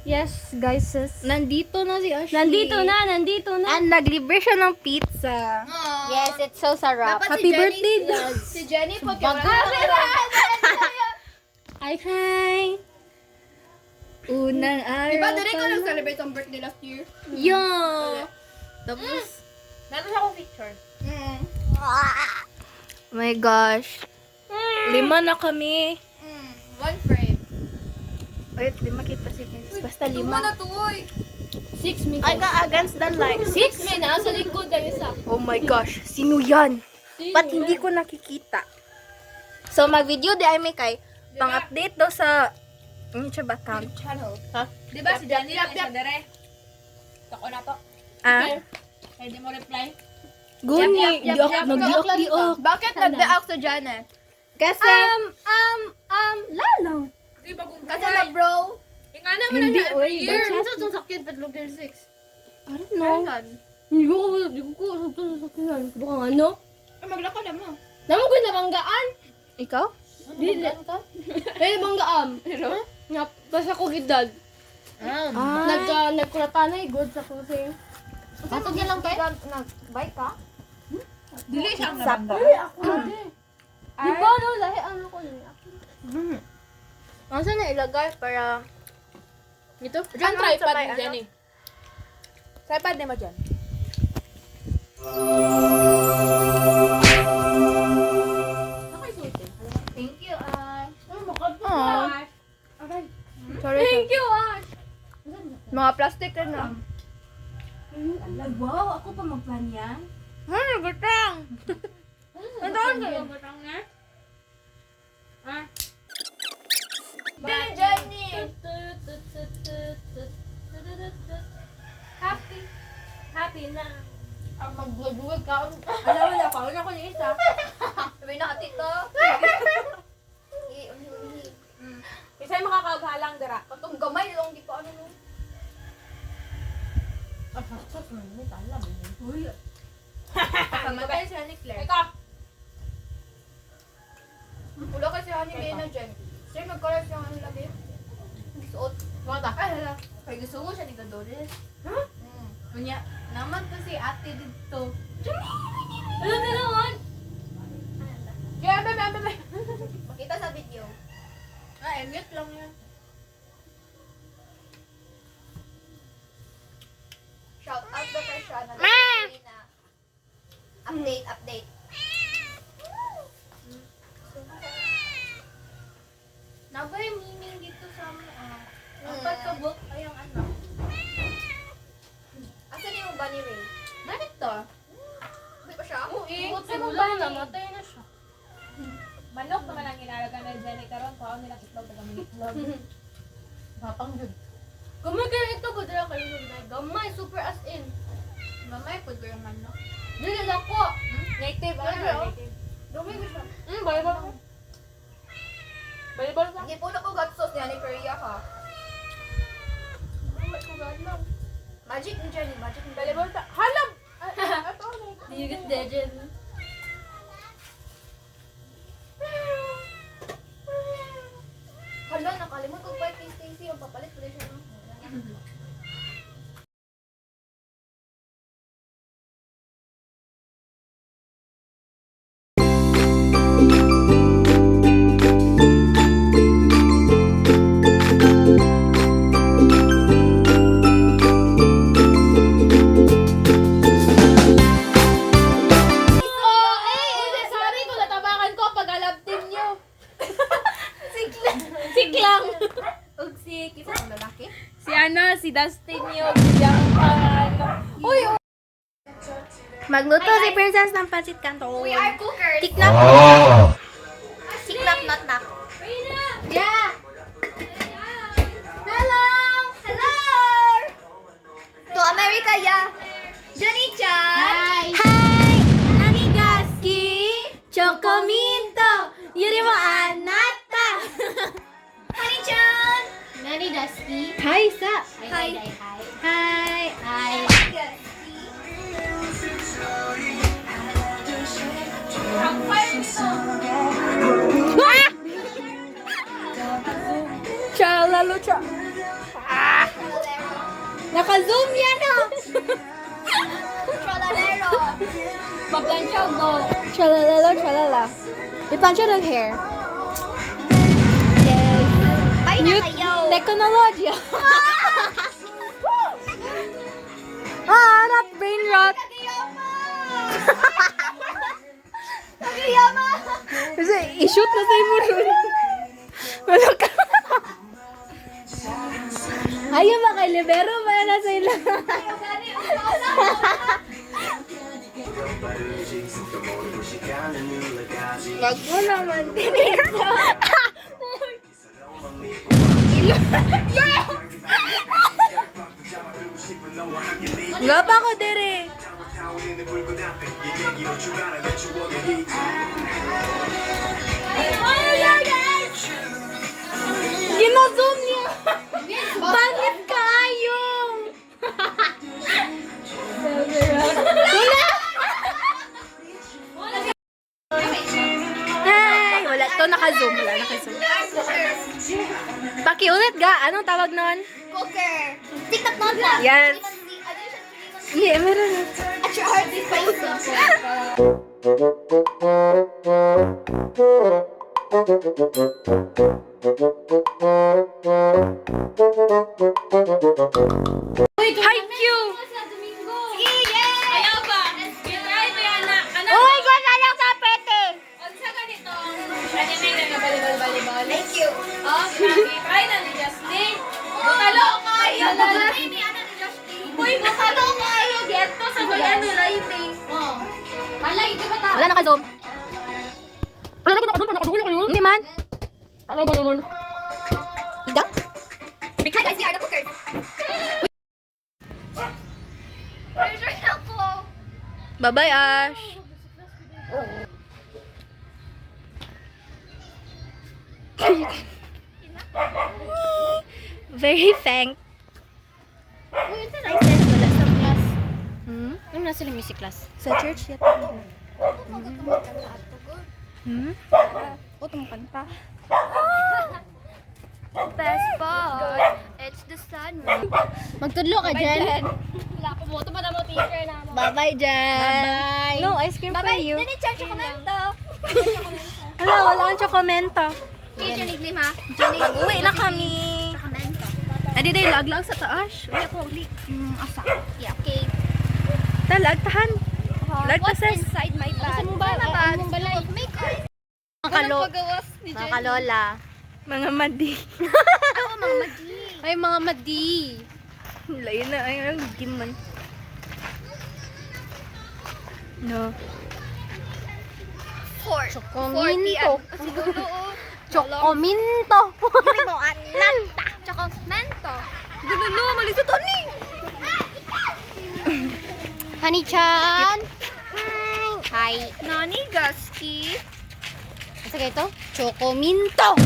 Yes, guys, sis. Nandito na si Ashley. Nandito na. And naglibre siya ng pizza. Yes, it's so sarap. Happy birthday, Si Jenny po. Hi. Unang araw. Diba, dali ko nag-celebrate ang birthday last year? Yo! Tapos, Meron siya akong picture. oh my gosh. 5 na kami. One frame. Wait, di makita si Vince. Basta 5. na to, oy. 6 minutes. I got against the light. 6 minutes. Sa likod ng isa. Oh my gosh, sino yan? Ba't hindi ko nakikita? So, mag-video di ay may kay pang-update daw sa YouTube account. Channel. Ha? Diba si Jenny lang siya dere? Tako na to. Ah? Pwede mo reply? Guni, nag-diok-diok. Bakit nag-deact sa Janet? Kasi, Lalo. Kasi na bro. Ingana mo Hindi, na oy, year. basta- Ito itong sakit, Pedro 6. I don't know. Hindi ko sakinan. Baka ano? Maglako na mo. Naman ko nabanggaan. Ikaw? Dili. Eh, banggaan. Nga, basta ko gidad. Ah. Nagkuratanay, good sa kusing. Ato niya lang kayo? Nag-bike ka? Dili siya Sakto. Di ba, no? Lahi ano ko niya. Ano saan na ilagay para... Ito? Diyan, tripod ni Jenny. Tripod ni mo dyan. Thank you, Ash. Aww. Sorry, Thank you, Ash. Mga plastic na. Wow, ako pa magplan yan. Ha, nagutang! Ano ka? Dili, Jenny! Happy na. Ang magbuwag ka. Wala pa. Wala ko ni isa. Sabi na atit to. Isa yung makakaghalang dira. Katong gamay lang, di pa ano no. Uy. Kamatay si Honey Claire. Eka. Wala kasi Honey Lena dyan. Sir, magkaroon siya ano lagi. Suot. Mata. Ay, hala. Kaya gusto mo siya ni Gadores. Huh? Kunya, naman to si ate dito. Ano na naman? Kaya, bebe. Makita sa video. Mute lang yan. Shout out to kay Shana. Update. Nabay meaning dito sa dapat ka book ay ang ano. Asan yung Bunny Ray? Bakit to? Hindi pa siya? Buti mo ba namatay na siya? Manok naman ang inalaga na Jenny karon ko nila itlog taga mga itlog. Papang jud. Gamay kayo ito, budra kayo gamay. Gamay, super as in. Mamay po ko yung manok. Dili na ko. Native, native. Gamay ko siya. Balibal ko. Balibal ka. Hindi po na ko got sauce niya ni Korea ka. Magic ni Jenny, magic ni Jenny. Halab! You get legend. Hala, nakalimot ko pa kay Stacy yung papalit ko siya. No? Sorry kung natabakan ko pag alab team nyo. Siklang. Ug si kisa ang lalaki. Si Dustin yung yung Uy, Magluto si Princess ng pancit canton. We are cookers. Tiknap. Tiknap, not knock. Yeah. Hello. Hello. To America, yeah. Jenny Chan. Hi! Nani Gaski! Chocominto! Yuri mo anata! Honey Chan. Nani Dusky. Hi, sa! Hi. Hi! Hi. Ang fire nito. Cha, lalo cha! Naka-zoom yan ah! Trolalero. Paplansya ko. Tralalala, tralala. Ipansya ng hair. Yes. Bye na kayo. Technology. Not brain rot. Kagiyama. Kasi i-shoot na sa imo ron. Wala ka. Ayaw ba kay Libero ba na sa ila? Wag mo naman. Nga pa ko dire. Gino-zoom niya. Pangit kayo. Ay, wala to naka-zoom, wala naka-zoom. Pakiulit ga, anong tawag nun? Cooker. TikTok na lang. Yes. Hindi, meron na. At your heart is spicy. Hi, Q! Ayaw ba? Try mo yan na. Ano? Oh my God, anak sa pete! Unsa ganito? Ano na nga bali-bali-bali. Thank you. Oh, grabe. Try na ni Justin. Butalo kayo. Ini anak ni Justin. Uy, butalo kayo. Get to sa mga ano live eh. Oh. Malay, di ba ta? Wala naka-zoom. Wala naka-zoom. Hindi man. Ano ba naman? Ida? Hi guys, we are the cookers. Pressure na po. Bye-bye, Ash. Very thank. Uy, ito na. Nice wala sa class. Hmm? Ano na sila music class? Sa church yata. Hmm? O, tumukan pa. Best part. It's the sun. Magtudlo ka, Jen. Wala ko mo. Tumada mo teacher na mo. Bye-bye, Jan. Bye-bye. No, ice cream for you. Nani, chan chocolate. Hala, wala kang tsokomento. Teacher ni Glim ha. Pag-uwi na kami. Chocolate. Adi day, lag-lag sa taas. Uy, ako uli. Asa. Yeah, okay. Talagtahan. Lag What's tases. inside my bag? Ano ba? Ano ba? Ano balay? Makeup. Mga kalola. Mga madi. Oo, mga magi. Ay, mga madi. Layo na. Ay, ang man. No. 4. Chocominto. Siguro, oo. Chocominto. Hindi mo, anak. Chocolate. Gulolo, malisot ni. Honey-chan. Hi. Nani, Gaski? Asa kayo ito? Chocominto.